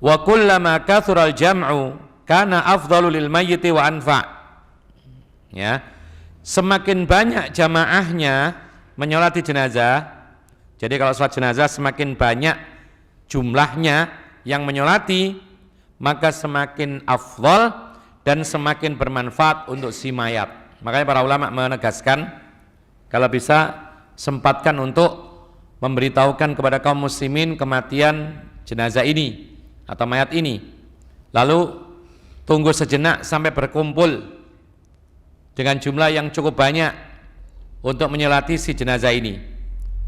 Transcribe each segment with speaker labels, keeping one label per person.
Speaker 1: Wa kullama kathural jam'u kana afdalu lil mayyiti wa anfa'. Ya. Semakin banyak jamaahnya menyolati jenazah. Jadi kalau sholat jenazah semakin banyak jumlahnya yang menyolati, maka semakin afdal dan semakin bermanfaat untuk si mayat. Makanya para ulama menegaskan kalau bisa sempatkan untuk memberitahukan kepada kaum muslimin kematian jenazah ini atau mayat ini, lalu tunggu sejenak sampai berkumpul dengan jumlah yang cukup banyak untuk menyolati si jenazah ini.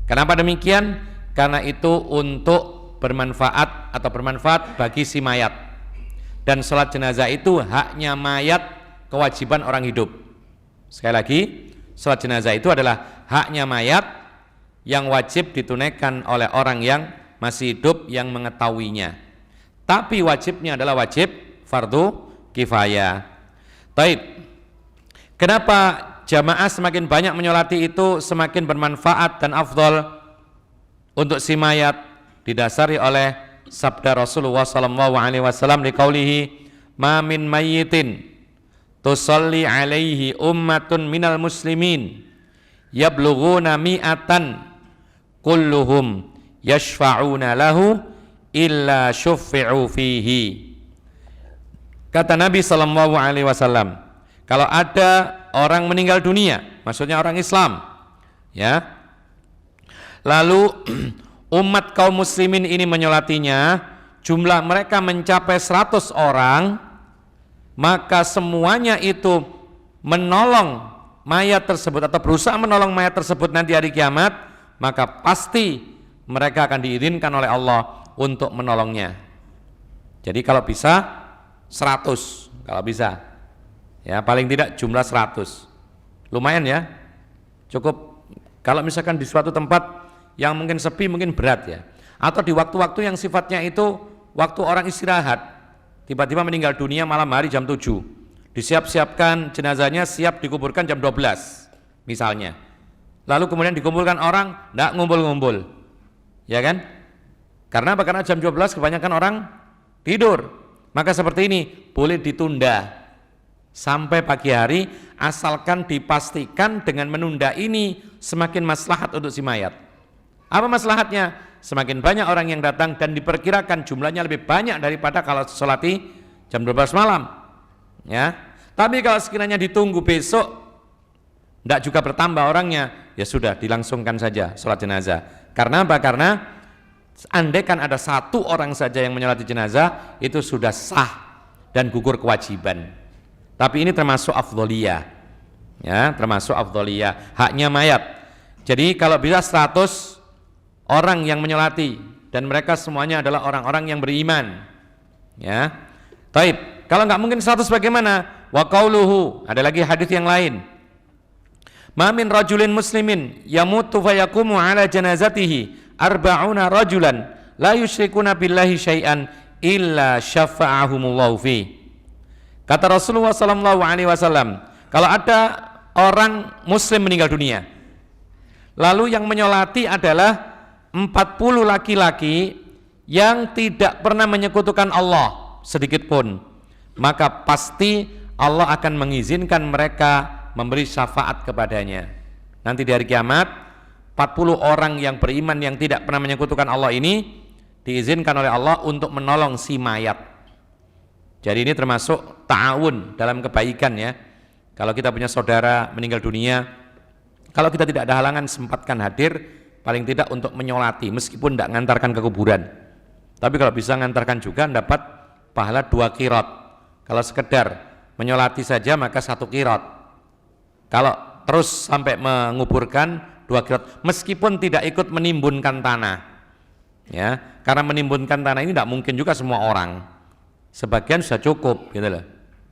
Speaker 1: Kenapa demikian? Karena itu untuk bermanfaat atau bermanfaat bagi si mayat, dan sholat jenazah itu haknya mayat, kewajiban orang hidup. Sekali lagi, sholat jenazah itu adalah haknya mayat yang wajib ditunaikan oleh orang yang masih hidup yang mengetahuinya. Tapi wajibnya adalah wajib fardu kifayah. Taib. Kenapa jamaah semakin banyak menyolati itu semakin bermanfaat dan afdal untuk si mayat? Didasari oleh sabda Rasulullah sallallahu alaihi wasallam liqaulihi ma min mayyitin tusalli alaihi ummatun minal muslimin yablughuna mi'atan kulluhum yashfa'una lahu illa syuffi'u fihi. Kata Nabi sallallahu alaihi wasallam, kalau ada orang meninggal dunia, maksudnya orang Islam, ya, lalu umat kaum muslimin ini menyolatinya, jumlah mereka mencapai 100 orang, maka semuanya itu menolong mayat tersebut atau berusaha menolong mayat tersebut nanti hari kiamat, maka pasti mereka akan diizinkan oleh Allah untuk menolongnya. Jadi kalau bisa 100, kalau bisa, ya paling tidak jumlah 100, lumayan ya, cukup. Kalau misalkan di suatu tempat yang mungkin sepi, mungkin berat ya, atau di waktu-waktu yang sifatnya itu waktu orang istirahat, tiba-tiba meninggal dunia malam hari jam 7, disiap-siapkan jenazahnya, siap dikuburkan jam 12 misalnya, lalu kemudian dikumpulkan orang, tidak ngumpul-ngumpul, ya kan? Karena apa? Karena jam 12 kebanyakan orang tidur. Maka seperti ini boleh ditunda sampai pagi hari, asalkan dipastikan dengan menunda ini semakin maslahat untuk si mayat. Apa maslahatnya? Semakin banyak orang yang datang dan diperkirakan jumlahnya lebih banyak daripada kalau sholati jam 12 malam, ya. Tapi kalau sekiranya ditunggu besok tidak juga bertambah orangnya, ya sudah dilangsungkan saja sholat jenazah. Karena apa? Karena andaikan ada 1 orang saja yang menyolati jenazah, itu sudah sah dan gugur kewajiban. Tapi ini termasuk afdholiyah, ya, termasuk afdholiyah, haknya mayat. Jadi kalau bisa 100 orang yang menyolati dan mereka semuanya adalah orang-orang yang beriman, ya. Taib. Kalau nggak mungkin 100 bagaimana? Wa qauluhu, ada lagi hadis yang lain. Ma min rajulin muslimin yamutu fayaqumu ala janazatihi arba'una rajulan la yusyrikuna billahi syai'an illa syafa'ahumullahu fi. Kata Rasulullah sallallahu alaihi wasallam, kalau ada orang muslim meninggal dunia, lalu yang menyolati adalah 40 laki-laki yang tidak pernah menyekutukan Allah sedikit pun, maka pasti Allah akan mengizinkan mereka memberi syafaat kepadanya. Nanti di hari kiamat 40 orang yang beriman yang tidak pernah menyekutukan Allah ini diizinkan oleh Allah untuk menolong si mayat. Jadi ini termasuk ta'awun dalam kebaikan ya. Kalau kita punya saudara meninggal dunia, kalau kita tidak ada halangan, sempatkan hadir, paling tidak untuk menyolati, meskipun tidak ngantarkan ke kuburan. Tapi kalau bisa ngantarkan juga, dapat pahala 2 qirat. Kalau sekedar menyolati saja maka 1 qirat. Kalau terus sampai menguburkan 2 qirat, meskipun tidak ikut menimbunkan tanah, ya, karena menimbunkan tanah ini tidak mungkin juga semua orang, sebagian sudah cukup, gitu loh.